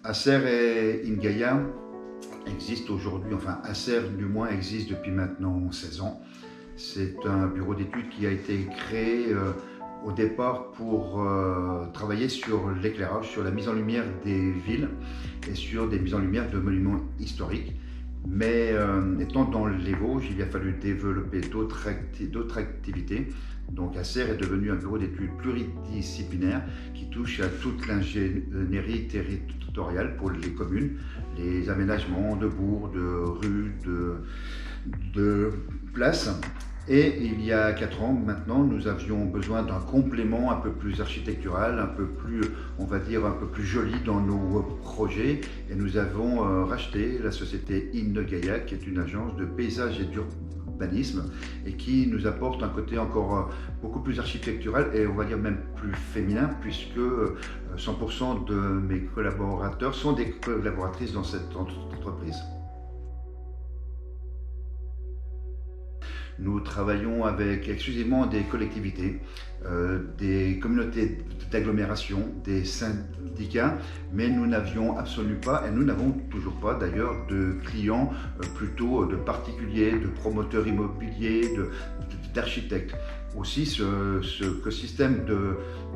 Acer et Ingaia existent aujourd'hui, enfin Acer du moins existe depuis maintenant 16 ans. C'est un bureau d'études qui a été créé au départ pour travailler sur l'éclairage, sur la mise en lumière des villes et sur des mises en lumière de monuments historiques. Mais étant dans les Vosges, il a fallu développer d'autres activités. Donc Acer est devenu un bureau d'études pluridisciplinaire qui touche à toute l'ingénierie territoriale pour les communes, les aménagements de bourgs, de rues, de places. Et il y a 4 ans maintenant, nous avions besoin d'un complément un peu plus architectural, un peu plus, on va dire, un peu plus joli dans nos projets. Et nous avons racheté la société Ingaia, qui est une agence de paysage et d'urbanisme, et qui nous apporte un côté encore beaucoup plus architectural et on va dire même plus féminin, puisque 100% de mes collaborateurs sont des collaboratrices dans cette entreprise. Nous travaillons avec exclusivement des collectivités, des communautés d'agglomération, des syndicats, mais nous n'avions absolument pas, et nous n'avons toujours pas d'ailleurs, de clients plutôt de particuliers, de promoteurs immobiliers, d'architectes. Aussi, ce écosystème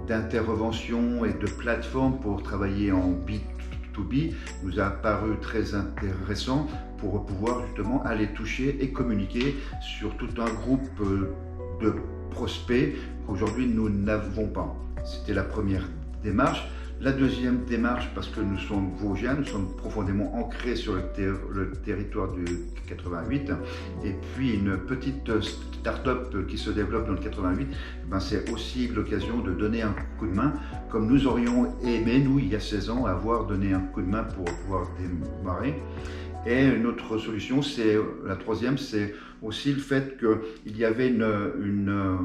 d'intervention et de plateformes pour travailler en B2B nous a paru très intéressant pour pouvoir justement aller toucher et communiquer sur tout un groupe de prospects qu'aujourd'hui nous n'avons pas. C'était la première démarche. La deuxième démarche, parce que nous sommes vosgiens, nous sommes profondément ancrés sur le territoire du 88, et puis une petite start-up qui se développe dans le 88, ben c'est aussi l'occasion de donner un coup de main, comme nous aurions aimé, nous, il y a 16 ans, avoir donné un coup de main pour pouvoir démarrer. Et une autre solution, c'est la troisième, c'est aussi le fait qu'il y avait une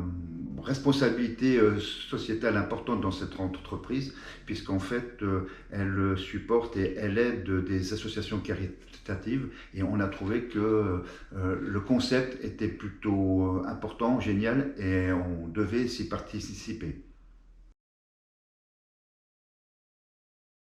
responsabilité sociétale importante dans cette entreprise, puisqu'en fait, elle supporte et elle aide des associations caritatives, et on a trouvé que le concept était plutôt important, génial, et on devait s'y participer.